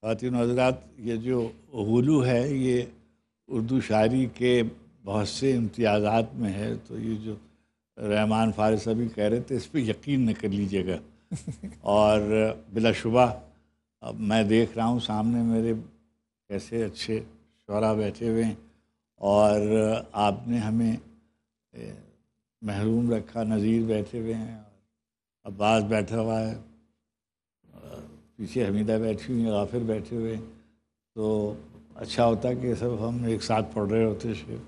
خواتین و حضرات، یہ جو غلو ہے یہ اردو شاعری کے بہت سے امتیازات میں ہے، تو یہ جو رحمان فارس ابھی کہہ رہے تھے اس پہ یقین نہ کر لیجیے گا۔ اور بلا شبہ اب میں دیکھ رہا ہوں سامنے میرے کیسے اچھے شعراء بیٹھے ہوئے ہیں، اور آپ نے ہمیں محروم رکھا۔ نذیر بیٹھے ہوئے ہیں، عباس بیٹھا ہوا ہے، پیچھے حمیدہ بیٹھی ہوئی ہیں، غافر بیٹھے ہوئے ہیں۔ تو اچھا ہوتا کہ سب ہم ایک ساتھ پڑھ رہے ہوتے شعر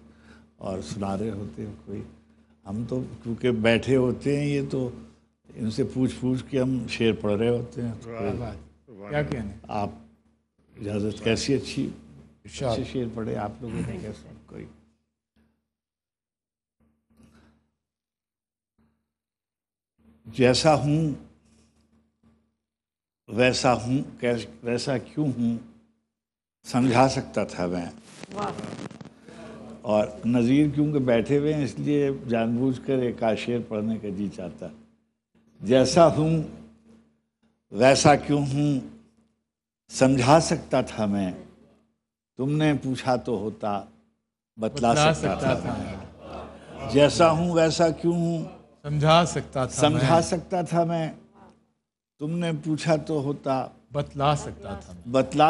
اور سنا رہے ہوتے ہیں۔ کوئی ہم تو کیونکہ بیٹھے ہوتے ہیں، یہ تو ان سے پوچھ کے ہم شعر پڑھ رہے ہوتے ہیں۔ کیا کہنے آپ اجازت کیسی اچھے شعر پڑھے آپ لوگوں نے کیسے کوئی جیسا ہوں ویسا ہوں ویسا کیوں ہوں سمجھا سکتا تھا میں۔ اور نذیر کیونکہ بیٹھے ہوئے ہیں اس لیے جان بوجھ کر ایک شعر پڑھنے کا جی چاہتا۔ جیسا ہوں ویسا کیوں ہوں سمجھا سکتا تھا میں، تم نے پوچھا تو ہوتا بتلا سکتا تھا میں۔ جیسا ہوں ویسا کیوں ہوں سمجھا سکتا تھا میں، تم نے پوچھا تو ہوتا بتلا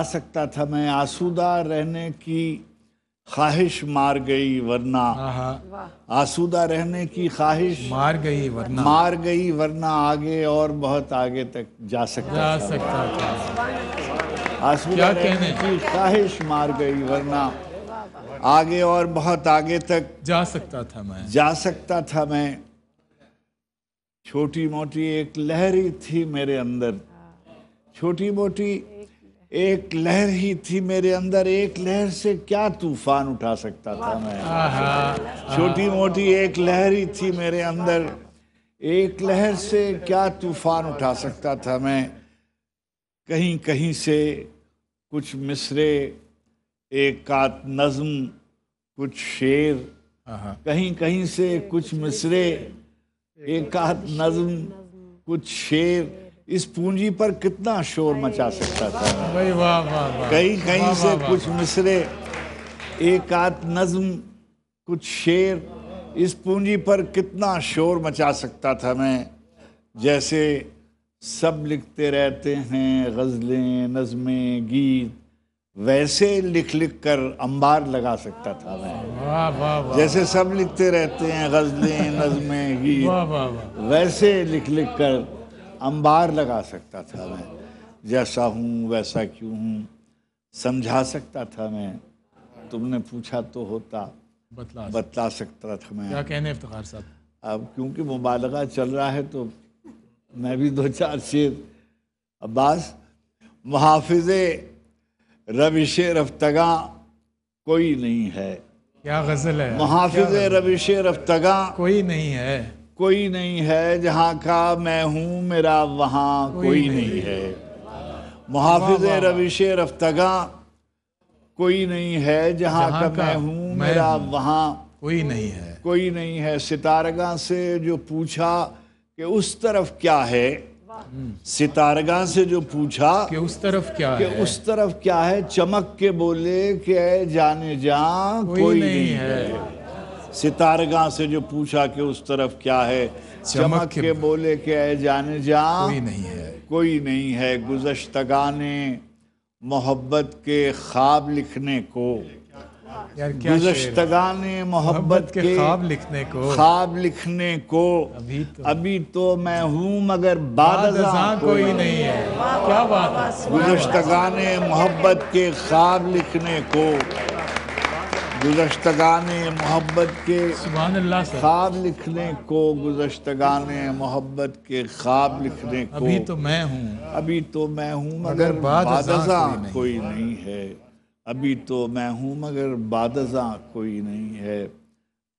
سکتا تھا میں۔ آسودہ رہنے کی خواہش مار گئی ورنہ، آسودہ رہنے کی خواہش مار گئی ورنہ آگے اور بہت آگے تک جا سکتا تھا۔ آسودہ رہنے کی خواہش مار گئی ورنہ آگے اور بہت آگے تک جا سکتا تھا میں۔ چھوٹی موٹی ایک لہر ہی تھی میرے اندر، چھوٹی موٹی ایک لہر ہی تھی میرے اندر، ایک لہر سے کیا طوفان اٹھا سکتا تھا میں۔ چھوٹی موٹی ایک لہر ہی تھی میرے اندر، ایک لہر سے کیا طوفان اٹھا سکتا تھا میں۔ کہیں کہیں سے کچھ مصرے، ایک آدھ نظم، کچھ شعر، کہیں کہیں سے کچھ مصرے، ایک آدھ نظم، کچھ شعر، اس پونجی پر کتنا شور مچا سکتا تھا۔ کہیں کہیں سے کچھ مصرے، ایک آدھ نظم، کچھ شعر، اس پونجی پر کتنا شور مچا سکتا تھا میں۔ جیسے سب لکھتے رہتے ہیں غزلیں، نظمیں، گیت، ویسے لکھ کر انبار لگا سکتا تھا میں۔ جیسے سب لکھتے رہتے ہیں غزلیں، نظمیں، گیت، ویسے لکھ کر انبار لگا سکتا تھا میں۔ جیسا ہوں ویسا کیوں ہوں سمجھا سکتا تھا میں، تم نے پوچھا تو ہوتا بتلا سکتا تھا میں۔ کیا کہنے افتخار صاحب؟ اب کیونکہ مبالغہ چل رہا ہے تو میں بھی دو چار شعر۔ عباس، محافظ روش رفتگاں کوئی نہیں ہے، کیا غزل ہے، محافظ روش رفتگاں کوئی نہیں ہے، کوئی نہیں ہے، جہاں کا میں ہوں میرا وہاں کوئی نہیں ہے۔ محافظ روش رفتگاں کوئی نہیں ہے، جہاں کا میں ہوں میرا وہاں کوئی نہیں ہے، کوئی نہیں ہے۔ ستارگاں سے جو پوچھا کہ اس طرف کیا ہے، ستارگاں سے جو پوچھا کہ اس طرف کیا کہ ہے، اس طرف کیا ہے، چمک کے بولے کہ اے جانے جاں کوئی نہیں ہے۔ ستارگاں سے جو پوچھا کہ اس طرف کیا ہے، چمک کے بولے کہ اے جانے جاں کوئی نہیں ہے، کوئی نہیں ہے۔ گزشتگان محبت کے خواب لکھنے کو، گزشتگان محبت کے خواب لکھنے کو، خواب لکھنے کو، ابھی تو میں ہوں مگر بعد ازاں کوئی نہیں ہے۔ کیا بات ہے، گزشتگان محبت کے خواب لکھنے کو، گزشتگان محبت کے سبحان اللہ سے، خواب لکھنے کو، گزشتگان محبت کے خواب لکھنے کو، ابھی تو میں ہوں، ابھی تو میں ہوں مگر بعد ازاں کوئی نہیں ہے۔ ابھی تو میں ہوں مگر بعد ازاں کوئی نہیں ہے۔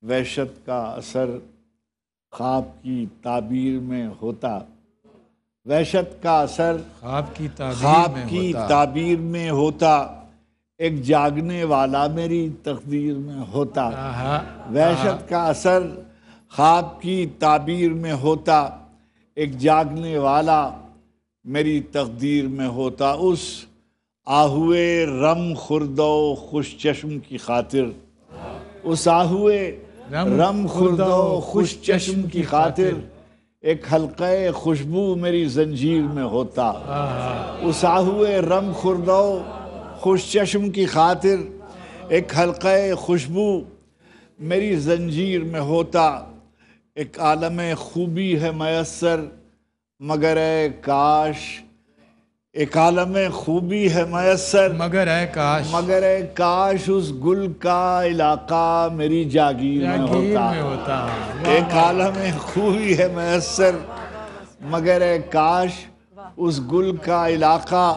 وحشت کا اثر خواب کی تعبیر میں ہوتا، وحشت کا اثر خواب کی تعبیر میں ہوتا، ایک جاگنے والا میری تقدیر میں ہوتا۔ وحشت کا اثر خواب کی تعبیر میں ہوتا، ایک جاگنے والا میری تقدیر میں ہوتا۔ اس آہوے رم خردو خوش چشم کی خاطر، اس آہوے رم خردو خوش چشم کی خاطر ایک حلقہ خوشبو میری زنجیر میں ہوتا، اس آہوے رم خردو خوش چشم کی خاطر ایک حلقہ خوشبو میری زنجیر میں ہوتا، ایک عالم خوبی ہے میسر مگر اے کاش، ایک عالم خوبی ہے میسر مگر اے کاش اس گل کا علاقہ میری جاگیر میں ہوتا، ایک عالم خوبی ہے میسر مگر اے کاش اس گل کا علاقہ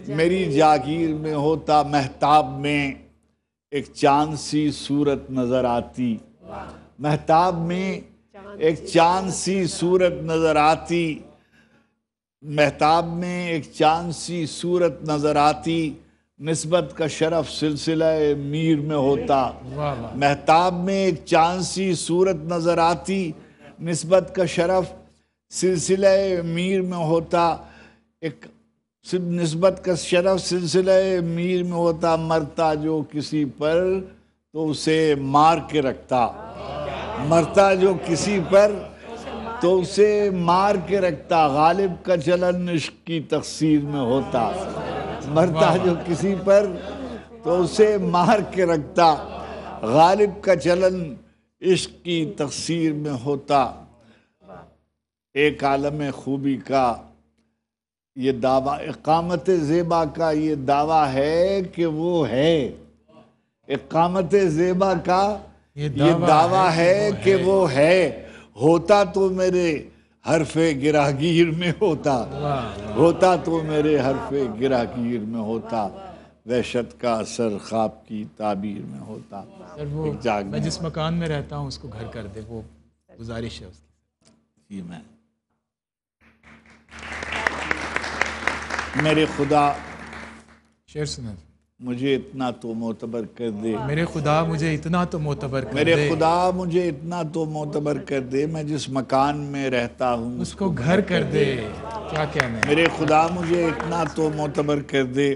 میری جاگیر میں ہوتا، مہتاب میں ایک چاند سی صورت نظر آتی، مہتاب میں ایک چاند سی صورت نظر آتی، مہتاب میں ایک چاند سی صورت نظر آتی، نسبت کا شرف سلسلہ میر میں ہوتا، مہتاب میں ایک چاند سی صورت نظر آتی، نسبت کا شرف سلسلہ میر میں ہوتا، ایک نسبت کا شرف سلسلہ میر میں ہوتا، مرتا جو کسی پر تو اسے مار کے رکھتا، مرتا جو کسی پر تو اسے مار کے رکھتا، غالب کا چلن عشق کی تقصیر میں ہوتا، مرتا جو کسی پر تو اسے مار کے رکھتا، غالب کا چلن عشق کی تقصیر میں ہوتا، ایک عالم خوبی کا یہ دعویٰ، اقامت زیبا کا یہ دعویٰ ہے کہ وہ ہے، اقامت زیبا کا یہ دعویٰ ہے کہ وہ ہے، ہوتا تو میرے حرف گراگیر میں ہوتا، ہوتا تو میرے حرف گراگیر میں ہوتا، وحشت کا اثر خواب کی تعبیر میں ہوتا۔ میں جس مکان میں رہتا ہوں اس کو گھر کر دے، وہ گزارش ہے اس کی۔ جی میں میرے خدا شعر سنا، مجھے اتنا تو معتبر کر دے، میرے خدا مجھے اتنا تو معتبر کر دے، میرے خدا مجھے اتنا تو معتبر کر دے، میں جس مکان میں رہتا ہوں اس کو گھر کر دے۔ کیا کہنا ہے؟ میرے خدا مجھے اتنا تو معتبر کر دے،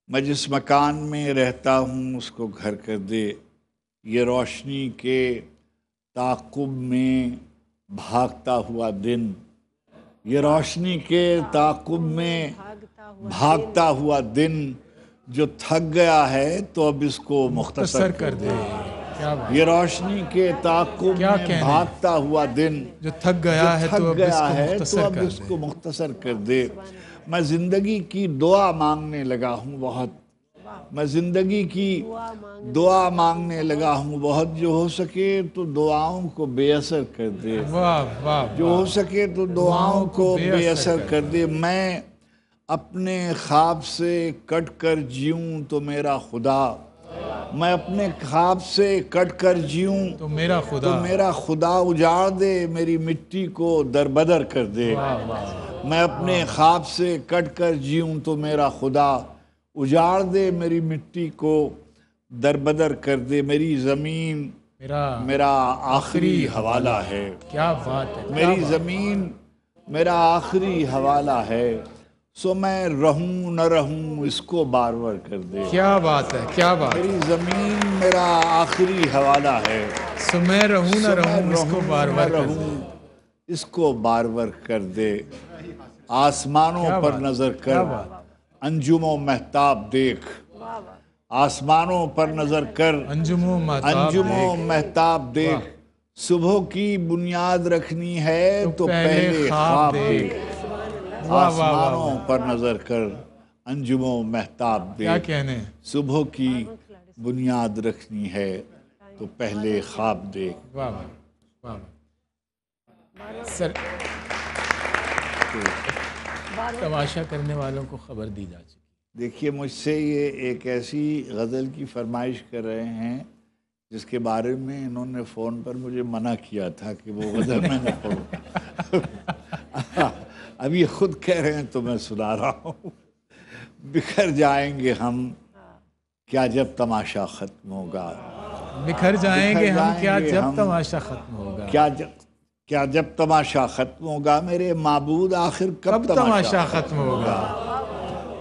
میں جس مکان میں رہتا ہوں اس کو گھر کر دے، یہ روشنی کے تعاقب میں بھاگتا ہوا دن، یہ روشنی کے تعاقب میں بھاگتا ہوا دن، جو تھک گیا ہے تو اب اس کو مختصر کر دے، یہ روشنی کے تعاقب میں بھاگتا ہوا دن، جو تھک گیا ہے تو اب اس کو مختصر کر دے۔ میں زندگی کی دعا مانگنے لگا ہوں بہت، میں زندگی کی دعا مانگنے لگا ہوں بہت، جو ہو سکے تو دعاؤں کو بے اثر کر دے، جو ہو سکے تو دعاؤں کو بے اثر کر دے۔ میں اپنے خواب سے کٹ کر جیوں تو میرا خدا، میں اپنے خواب سے کٹ کر جیوں تو میرا خدا اجاڑ دے، میری مٹی کو دربدر کر دے، میں اپنے خواب سے کٹ کر جیوں تو میرا خدا اجاڑ دے، میری مٹی کو دربدر کر دے، میری زمین میرا آخری حوالہ ہے، کیا بات ہے، میری زمین میرا آخری حوالہ ہے، سو میں رہوں نہ رہوں اس کو بارور کر دے، کیا بات ہے، کیا بات ہے، میری زمین میرا آخری حوالہ ہے، سو میں رہوں نہ رہوں اس کو بارور کر دے، اس کو بارور کر دے، آسمانوں پر نظر کر انجم و مہتاب دیکھ، آسمانوں پر نظر کر انجم و مہتاب دیکھ، صبح کی بنیاد رکھنی ہے تو پہلے خواب دیکھ، آسمانوں پر نظر کر انجم و مہتاب دیکھ، صبح کی بنیاد رکھنی ہے تو پہلے خواب دیکھ۔ سر تماشا کرنے والوں کو خبر دی جا چکی۔ دیکھیے مجھ سے یہ ایک ایسی غزل کی فرمائش کر رہے ہیں جس کے بارے میں انہوں نے فون پر مجھے منع کیا تھا کہ وہ غزل میں نہ پڑھوں، اب یہ خود کہہ رہے ہیں تو میں سنا رہا ہوں۔ بکھر جائیں گے ہم کیا جب تماشا ختم ہوگا، بکھر جائیں گے ہم کیا جب تماشا ختم ہوگا، کیا جب تماشا ختم ہوگا، میرے معبود آخر کب تماشا ختم ہوگا،